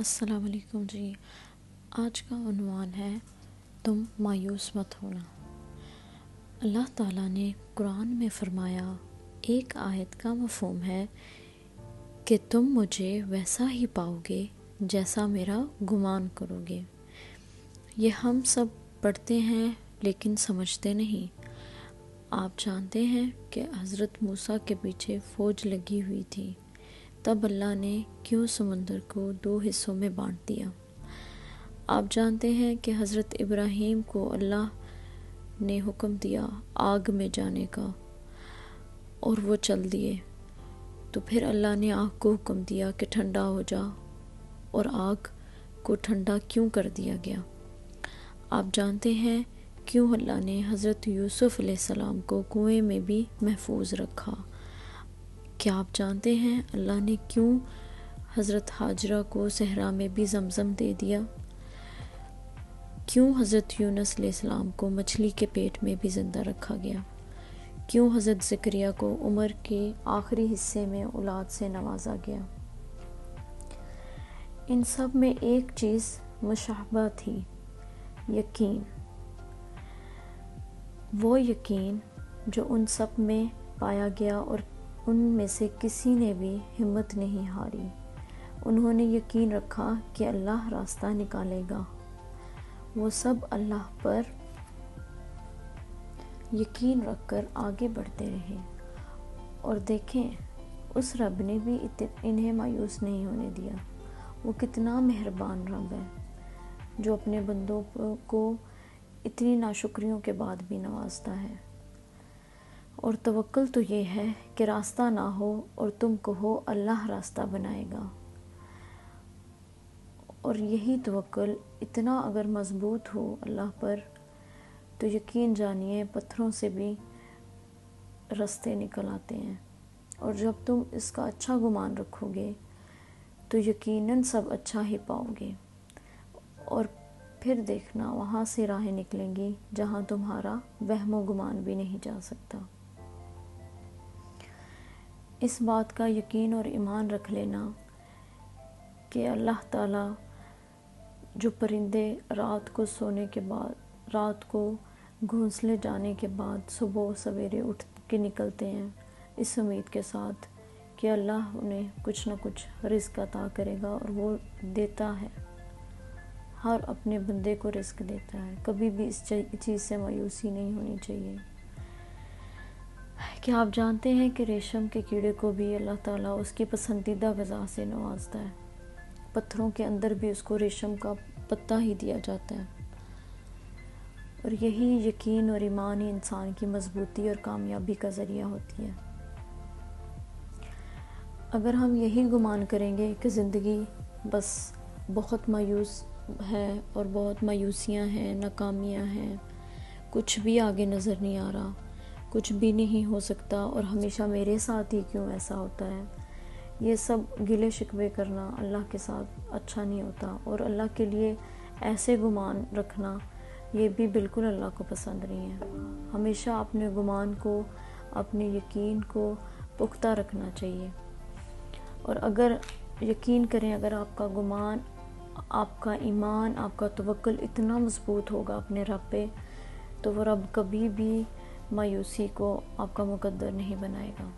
السلام علیکم جی۔ آج کا عنوان ہے تم مایوس مت ہونا۔ اللہ تعالیٰ نے قرآن میں فرمایا، ایک آیت کا مفہوم ہے کہ تم مجھے ویسا ہی پاؤ گے جیسا میرا گمان کرو گے۔ یہ ہم سب پڑھتے ہیں لیکن سمجھتے نہیں۔ آپ جانتے ہیں کہ حضرت موسیٰ کے پیچھے فوج لگی ہوئی تھی، تب اللہ نے کیوں سمندر کو 2 حصوں میں بانٹ دیا؟ آپ جانتے ہیں کہ حضرت ابراہیم کو اللہ نے حکم دیا آگ میں جانے کا اور وہ چل دیے، تو پھر اللہ نے آگ کو حکم دیا کہ ٹھنڈا ہو جا، اور آگ کو ٹھنڈا کیوں کر دیا گیا؟ آپ جانتے ہیں کیوں اللہ نے حضرت یوسف علیہ السلام کو کنویں میں بھی محفوظ رکھا؟ کیا آپ جانتے ہیں اللہ نے کیوں حضرت ہاجرہ کو صحرا میں بھی زمزم دے دیا؟ کیوں حضرت یونس علیہ السلام کو مچھلی کے پیٹ میں بھی زندہ رکھا گیا؟ کیوں حضرت زکریا کو عمر کے آخری حصے میں اولاد سے نوازا گیا؟ ان سب میں ایک چیز مشابہ تھی، یقین۔ وہ یقین جو ان سب میں پایا گیا، اور ان میں سے کسی نے بھی ہمت نہیں ہاری۔ انہوں نے یقین رکھا کہ اللہ راستہ نکالے گا۔ وہ سب اللہ پر یقین رکھ کر آگے بڑھتے رہے، اور دیکھیں اس رب نے بھی انہیں مایوس نہیں ہونے دیا۔ وہ کتنا مہربان رب ہے جو اپنے بندوں کو اتنی ناشکریوں کے بعد بھی نوازتا ہے۔ اور توکل تو یہ ہے کہ راستہ نہ ہو اور تم کہو اللہ راستہ بنائے گا، اور یہی توکل اتنا اگر مضبوط ہو اللہ پر، تو یقین جانیے پتھروں سے بھی راستے نکل آتے ہیں۔ اور جب تم اس کا اچھا گمان رکھو گے تو یقیناً سب اچھا ہی پاؤ گے، اور پھر دیکھنا وہاں سے راہیں نکلیں گی جہاں تمہارا وہم و گمان بھی نہیں جا سکتا۔ اس بات کا یقین اور ایمان رکھ لینا کہ اللہ تعالیٰ جو پرندے رات کو سونے کے بعد، رات کو گھونسلے جانے کے بعد صبح سویرے اٹھ کے نکلتے ہیں اس امید کے ساتھ کہ اللہ انہیں کچھ نہ کچھ رزق عطا کرے گا، اور وہ دیتا ہے، ہر اپنے بندے کو رزق دیتا ہے۔ کبھی بھی اس چیز سے مایوسی نہیں ہونی چاہیے۔ کیا آپ جانتے ہیں کہ ریشم کے کیڑے کو بھی اللہ تعالیٰ اس کی پسندیدہ غذا سے نوازتا ہے؟ پتھروں کے اندر بھی اس کو ریشم کا پتا ہی دیا جاتا ہے۔ اور یہی یقین اور ایمان ہی انسان کی مضبوطی اور کامیابی کا ذریعہ ہوتی ہے۔ اگر ہم یہی گمان کریں گے کہ زندگی بس بہت مایوس ہے اور بہت مایوسیاں ہیں، ناکامیاں ہیں، کچھ بھی آگے نظر نہیں آ رہا، کچھ بھی نہیں ہو سکتا، اور ہمیشہ میرے ساتھ ہی کیوں ایسا ہوتا ہے، یہ سب گلے شکوے کرنا اللہ کے ساتھ اچھا نہیں ہوتا، اور اللہ کے لیے ایسے گمان رکھنا یہ بھی بالکل اللہ کو پسند نہیں ہے۔ ہمیشہ اپنے گمان کو، اپنے یقین کو پختہ رکھنا چاہیے، اور اگر یقین کریں، اگر آپ کا گمان، آپ کا ایمان، آپ کا توکل اتنا مضبوط ہوگا اپنے رب پہ، تو وہ رب کبھی بھی مایوسی کو آپ کا مقدر نہیں بنائے گا۔